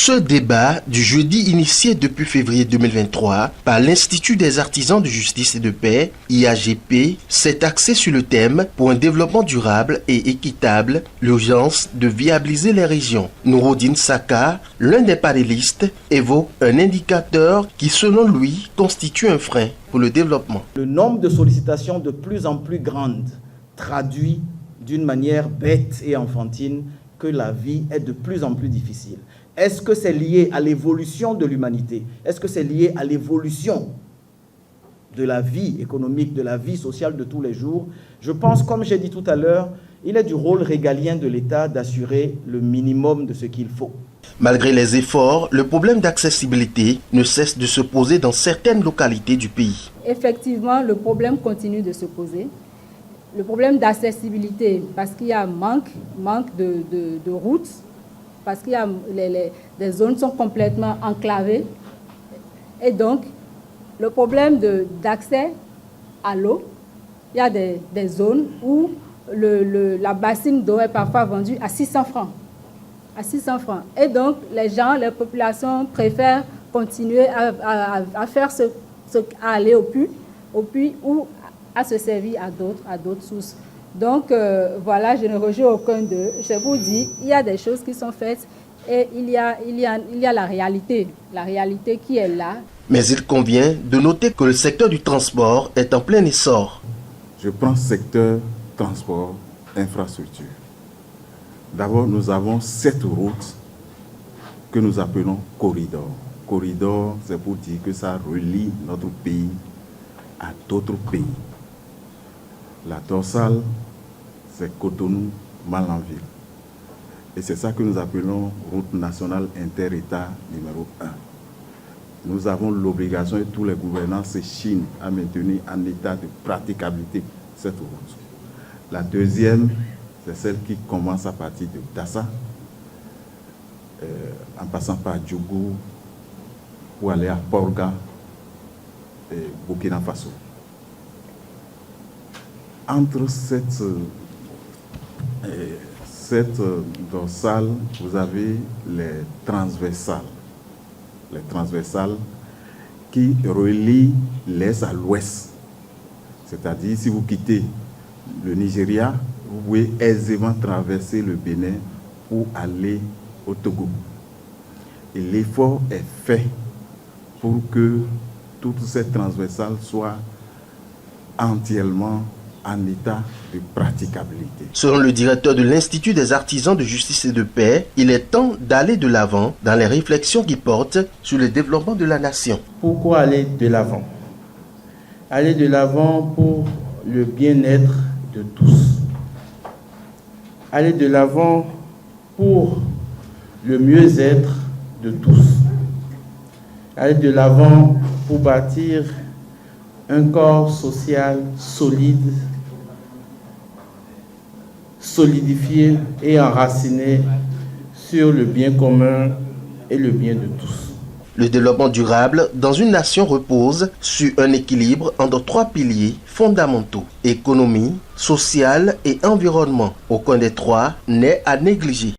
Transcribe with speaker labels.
Speaker 1: Ce débat du jeudi initié depuis février 2023 par l'Institut des artisans de justice et de paix, IAGP, s'est axé sur le thème pour un développement durable et équitable, l'urgence de viabiliser les régions. Nouroudine Saka, l'un des panélistes, évoque un indicateur qui, selon lui, constitue un frein pour le développement.
Speaker 2: Le nombre de sollicitations de plus en plus grandes traduit d'une manière bête et enfantine que la vie est de plus en plus difficile. Est-ce que c'est lié à l'évolution de l'humanité? Est-ce que c'est lié à l'évolution de la vie économique, de la vie sociale de tous les jours? Je pense, comme j'ai dit tout à l'heure, il est du rôle régalien de l'État d'assurer le minimum de ce qu'il faut.
Speaker 1: Malgré les efforts, le problème d'accessibilité ne cesse de se poser dans certaines localités du pays.
Speaker 3: Effectivement, le problème continue de se poser. Le problème d'accessibilité, parce qu'il y a manque de routes, parce qu'il y a les zones sont complètement enclavées. Et donc, le problème d'accès à l'eau, il y a des zones où la bassine d'eau est parfois vendue à 600 francs. À 600 francs. Et donc, les populations préfèrent continuer à faire à aller au puits ou à se servir à d'autres sources. Donc, voilà, je ne rejoins aucun d'eux. Je vous dis, il y a des choses qui sont faites et il y a la réalité qui est là.
Speaker 1: Mais il convient de noter que le secteur du transport est en plein essor.
Speaker 4: Je prends secteur transport, infrastructure. D'abord, nous avons 7 routes que nous appelons corridors. Corridor, c'est pour dire que ça relie notre pays à d'autres pays. La dorsale, c'est Cotonou-Malanville. Et c'est ça que nous appelons route nationale inter-État numéro 1. Nous avons l'obligation, et tous les gouvernants s'échinent à maintenir en état de praticabilité cette route. La deuxième, c'est celle qui commence à partir de Dassa, en passant par Djougou, pour aller à Porga et Burkina Faso. Entre cette dorsale, vous avez les transversales. Les transversales qui relient l'est à l'ouest. C'est-à-dire, si vous quittez le Nigeria, vous pouvez aisément traverser le Bénin pour aller au Togo. Et l'effort est fait pour que toutes ces transversales soient entièrement en état de praticabilité.
Speaker 1: Selon le directeur de l'Institut des artisans de justice et de paix, il est temps d'aller de l'avant dans les réflexions qui portent sur le développement de la nation.
Speaker 5: Pourquoi aller de l'avant? Aller de l'avant pour le bien-être de tous. Aller de l'avant pour le mieux-être de tous. Aller de l'avant pour bâtir un corps social solide, solidifié et enraciné sur le bien commun et le bien de tous.
Speaker 1: Le développement durable dans une nation repose sur un équilibre entre 3 piliers fondamentaux: économie, sociale et environnement. Aucun des 3 n'est à négliger.